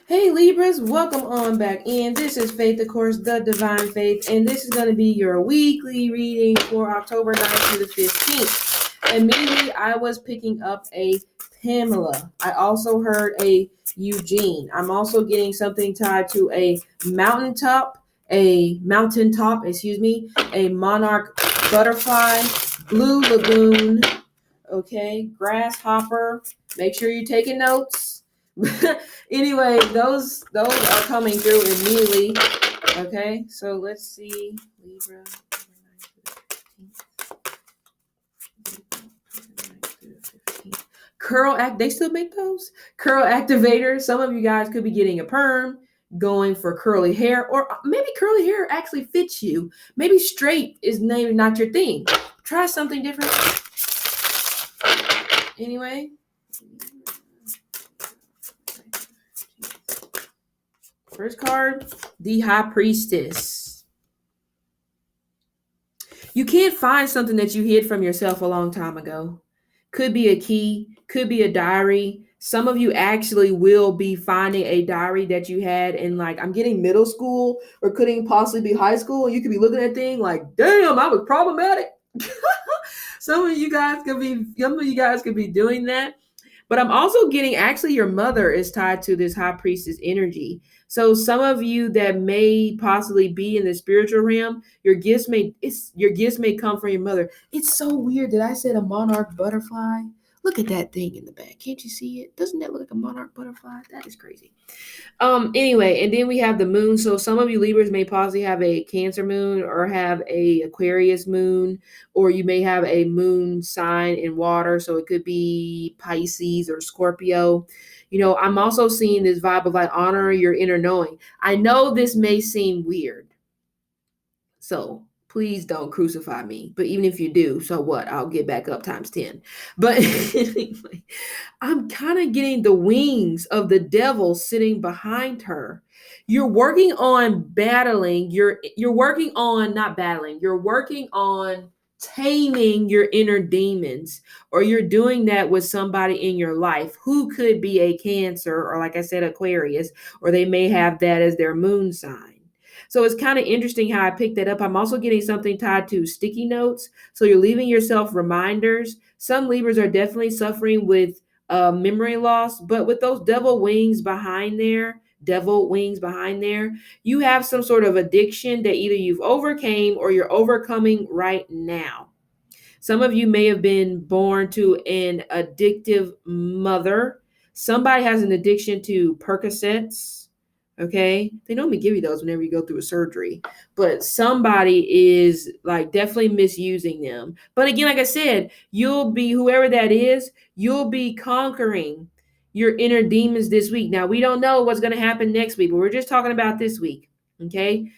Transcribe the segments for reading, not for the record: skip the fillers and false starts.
Hey Libras, welcome on back in. This is Faith, of course, the Divine Faith, and this is going to be your weekly reading for October 9th to the 15th. Immediately, I was picking up a Pamela. I also heard a Eugene. I'm also getting something tied to a mountaintop, a monarch butterfly, blue lagoon, okay, grasshopper. Make sure you're taking notes. Anyway, those are coming through immediately. Okay, so let's see. Libra. Curl act, they still make those? Curl activators. Some of you guys could be getting a perm, going for curly hair, or maybe curly hair actually fits you. Maybe straight is maybe not your thing. Try something different. Anyway. First card, the High Priestess. You can't find something that you hid from yourself a long time ago. Could be a key, could be a diary. Some of you actually will be finding a diary that you had in, like, I'm getting middle school, or could even possibly be high school. And you could be looking at things like, damn, I was problematic. Some of you guys could be doing that. But I'm also getting, actually, your mother is tied to this High Priestess energy. So some of you that may possibly be in the spiritual realm, your gifts may come from your mother. It's so weird that I said a monarch butterfly. Look at that thing in the back. Can't you see it? Doesn't that look like a monarch butterfly? That is crazy. Anyway, and then we have the moon. So some of you Libras may possibly have a Cancer moon or have a Aquarius moon, or you may have a moon sign in water. So it could be Pisces or Scorpio. I'm also seeing this vibe of, like, honor your inner knowing. I know this may seem weird, so please don't crucify me. But even if you do, so what? I'll get back up times 10. But anyway, I'm kind of getting the wings of the devil sitting behind her. You're working on battling. You're working on not battling. You're working on taming your inner demons, or you're doing that with somebody in your life who could be a Cancer, or, like I said, Aquarius, or they may have that as their moon sign. So it's kind of interesting how I picked that up. I'm also getting something tied to sticky notes. So you're leaving yourself reminders. Some Libras are definitely suffering with memory loss, but with those devil wings behind there, you have some sort of addiction that either you've overcame or you're overcoming right now. Some of you may have been born to an addictive mother. Somebody has an addiction to Percocets. Okay, they normally give you those whenever you go through a surgery, but somebody is, like, definitely misusing them. But again, like I said, you'll be, whoever that is, you'll be conquering your inner demons this week. Now, we don't know what's going to happen next week, but we're just talking about this week. Okay.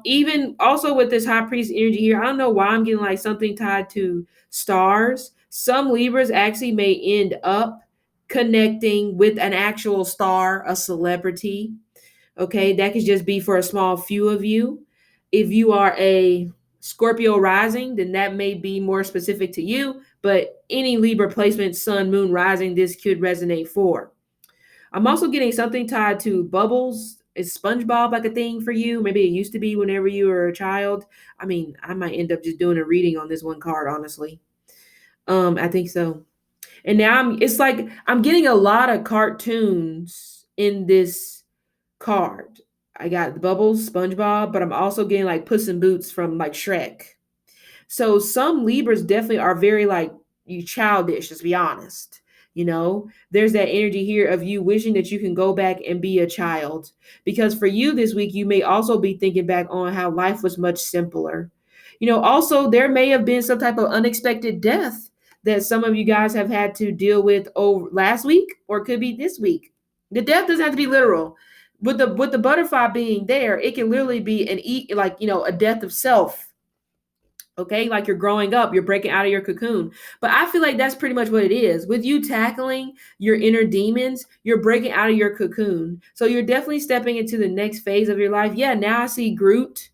Even also with this High Priest energy here, I don't know why I'm getting like something tied to stars. Some Libras actually may end up connecting with an actual star, a celebrity. Okay, that could just be for a small few of you. If you are a Scorpio rising, then that may be more specific to you, but any Libra placement, sun, moon, rising, this could resonate for. I'm also getting something tied to bubbles. Is SpongeBob like a thing for you? Maybe it used to be whenever you were a child. I mean, I might end up just doing a reading on this one card, honestly. I think so. And now it's like I'm getting a lot of cartoons in this card. I got the Bubbles, SpongeBob, but I'm also getting like Puss in Boots from, like, Shrek. So some Libras definitely are very, like, you childish, let's be honest. There's that energy here of you wishing that you can go back and be a child. Because for you this week, you may also be thinking back on how life was much simpler. Also, there may have been some type of unexpected death that some of you guys have had to deal with over last week, or it could be this week. The death doesn't have to be literal. With the butterfly being there, it can literally be a death of self. Okay, like you're growing up, you're breaking out of your cocoon. But I feel like that's pretty much what it is. With you tackling your inner demons, you're breaking out of your cocoon. So you're definitely stepping into the next phase of your life. Yeah, now I see Groot.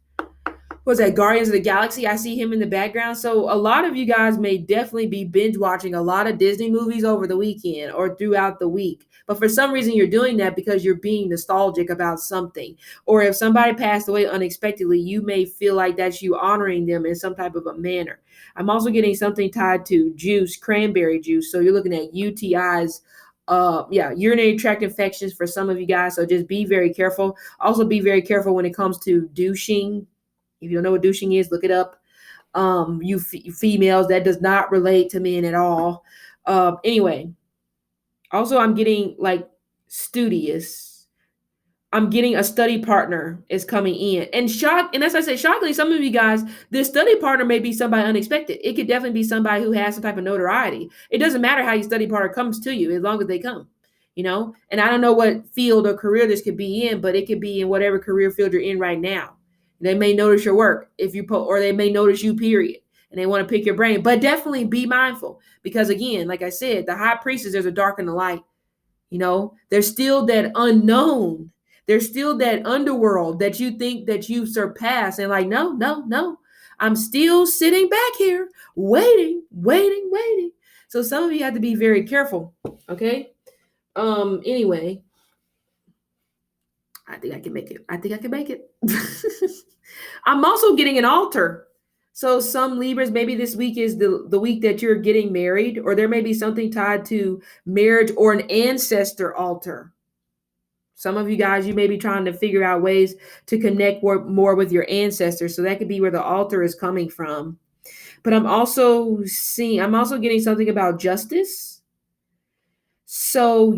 was that Guardians of the Galaxy? I see him in the background. So a lot of you guys may definitely be binge watching a lot of Disney movies over the weekend or throughout the week. But for some reason, you're doing that because you're being nostalgic about something. Or if somebody passed away unexpectedly, you may feel like that's you honoring them in some type of a manner. I'm also getting something tied to juice, cranberry juice. So you're looking at UTIs, urinary tract infections for some of you guys. So just be very careful. Also be very careful when it comes to douching. If you don't know what douching is, look it up. You females, that does not relate to men at all. Anyway, also I'm getting like studious. I'm getting a study partner is coming in. And as I say, shockingly, some of you guys, this study partner may be somebody unexpected. It could definitely be somebody who has some type of notoriety. It doesn't matter how your study partner comes to you as long as they come, And I don't know what field or career this could be in, but it could be in whatever career field you're in right now. They may notice your work or they may notice you, period. And they want to pick your brain. But definitely be mindful because again, like I said, the high priestess, there's a dark and a light. There's still that unknown. There's still that underworld that you think that you've surpassed. And like, no, no, no. I'm still sitting back here waiting, waiting, waiting. So some of you have to be very careful. Okay. Anyway, I think I can make it. I think I can make it. I'm also getting an altar. So some Libras, maybe this week is the week that you're getting married, or there may be something tied to marriage or an ancestor altar. Some of you guys, you may be trying to figure out ways to connect more with your ancestors. So that could be where the altar is coming from. But I'm also getting something about justice. So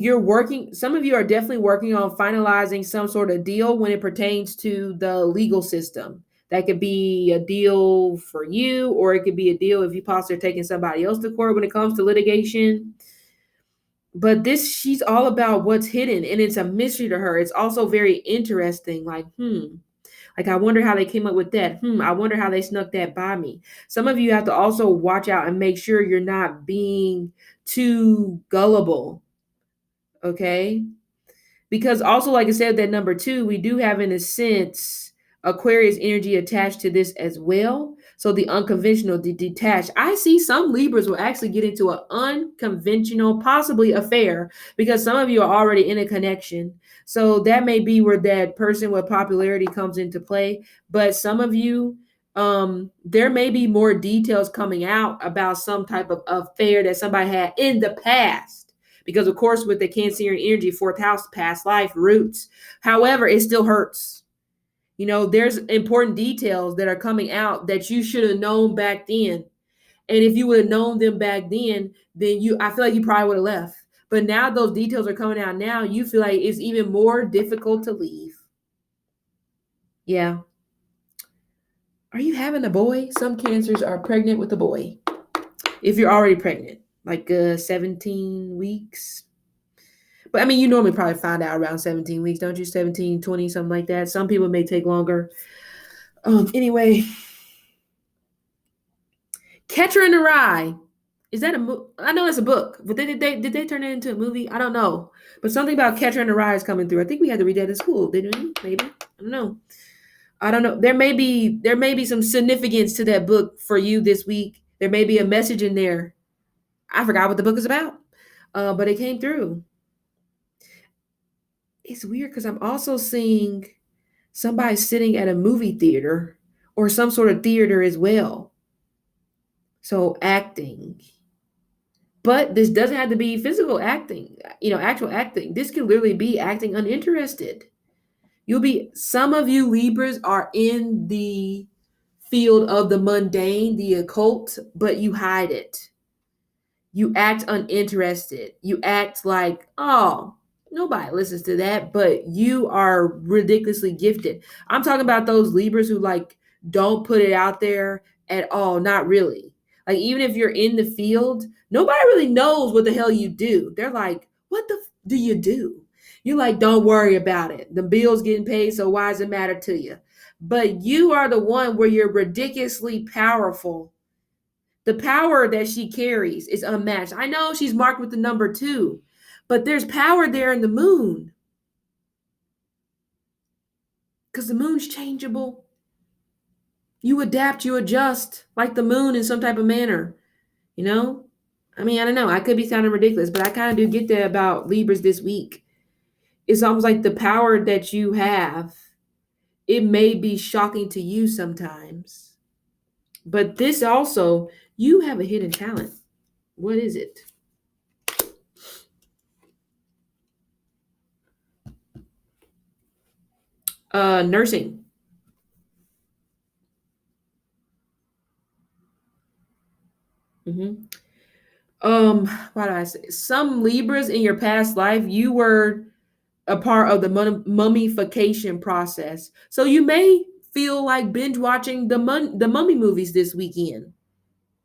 some of you are definitely working on finalizing some sort of deal when it pertains to the legal system. That could be a deal for you, or it could be a deal if you possibly are taking somebody else to court when it comes to litigation. But she's all about what's hidden, and it's a mystery to her. It's also very interesting. Like, I wonder how they came up with that. I wonder how they snuck that by me. Some of you have to also watch out and make sure you're not being too gullible. Okay. Because also, like I said, that number 2, we do have, in a sense, Aquarius energy attached to this as well. So the unconventional, the detached. I see some Libras will actually get into an unconventional, possibly affair, because some of you are already in a connection. So that may be where that person with popularity comes into play. But some of you, there may be more details coming out about some type of affair that somebody had in the past. Because, of course, with the Cancerian energy, 4th house, past life, roots. However, it still hurts. There's important details that are coming out that you should have known back then. And if you would have known them back then I feel like you probably would have left. But now those details are coming out now. You feel like it's even more difficult to leave. Yeah. Are you having a boy? Some Cancers are pregnant with a boy. If you're already pregnant, like 17 weeks. But I mean, you normally probably find out around 17 weeks, don't you? 17, 20, something like that. Some people may take longer. Anyway, Catcher in the Rye. Is that I know it's a book, but did they turn it into a movie? I don't know. But something about Catcher in the Rye is coming through. I think we had to read that in school, didn't we? Maybe. I don't know. There may be some significance to that book for you this week. There may be a message in there. I forgot what the book is about, but it came through. It's weird because I'm also seeing somebody sitting at a movie theater or some sort of theater as well. So acting. But this doesn't have to be physical acting, actual acting. This could literally be acting uninterested. Some of you Libras are in the field of the mundane, the occult, but you hide it. You act uninterested. You act like, oh, nobody listens to that, but you are ridiculously gifted. I'm talking about those Libras who don't put it out there at all. Not really. Like, even if you're in the field, nobody really knows what the hell you do. They're like, what do you do? You're like, don't worry about it. The bill's getting paid, so why does it matter to you? But you are the one where you're ridiculously powerful. The power that she carries is unmatched. I know she's marked with the number 2, but there's power there in the moon. Because the moon's changeable. You adapt, you adjust like the moon in some type of manner, you know? I mean, I don't know. I could be sounding ridiculous, but I kind of do get that about Libras this week. It's almost like the power that you have, it may be shocking to you sometimes. But this also, you have a hidden talent. What is it? Nursing. hmm what did I say? Some Libras in your past life, you were a part of the mummification process. So you may feel like binge watching the mummy movies this weekend.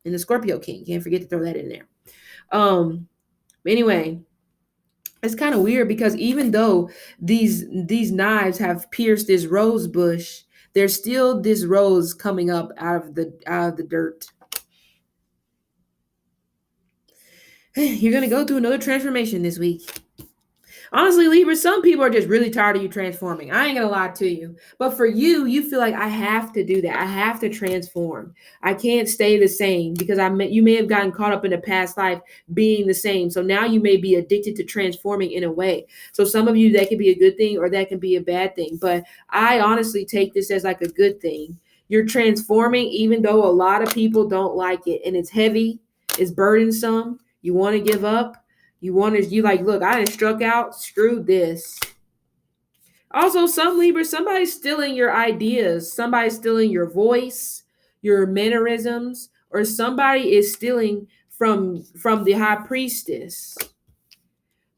And the Scorpio King, can't forget to throw that in there. Um, anyway, it's kind of weird because even though these knives have pierced this rose bush, there's still this rose coming up out of the dirt. You're gonna go through another transformation this week. Honestly, Libra, some people are just really tired of you transforming. I ain't gonna lie to you. But for you, you feel like I have to do that. I have to transform. I can't stay the same because you may have gotten caught up in a past life being the same. So now you may be addicted to transforming in a way. So some of you, that can be a good thing or that can be a bad thing. But I honestly take this as like a good thing. You're transforming even though a lot of people don't like it, and it's heavy, it's burdensome. You want to give up, you like, look, I done struck out, screw this. Also, some Libras, somebody's stealing your ideas, somebody's stealing your voice, your mannerisms, or somebody is stealing from the high priestess.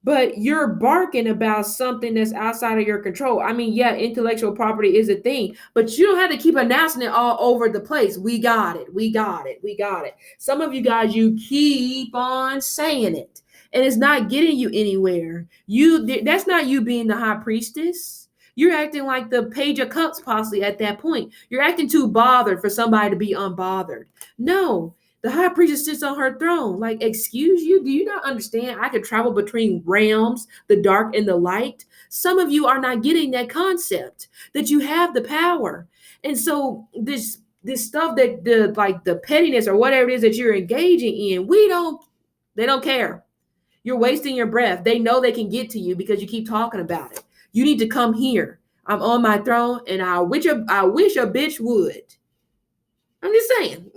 But you're barking about something that's outside of your control. I mean, yeah, intellectual property is a thing, but you don't have to keep announcing it all over the place. We got it. We got it. We got it. Some of you guys, you keep on saying it, and it's not getting you anywhere. That's not you being the high priestess. You're acting like the page of cups possibly at that point. You're acting too bothered for somebody to be unbothered. No, the high priestess sits on her throne. Like, excuse you? Do you not understand? I could travel between realms, the dark and the light. Some of you are not getting that concept that you have the power. And so this stuff that the pettiness or whatever it is that you're engaging in, they don't care. You're wasting your breath. They know they can get to you because you keep talking about it. You need to come here. I'm on my throne, and I wish a bitch would. I'm just saying.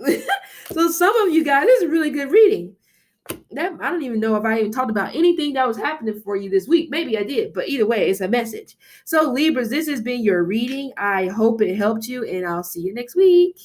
So some of you guys, this is really good reading. That I don't even know if I even talked about anything that was happening for you this week. Maybe I did, but either way, it's a message. So Libras, this has been your reading. I hope it helped you, and I'll see you next week.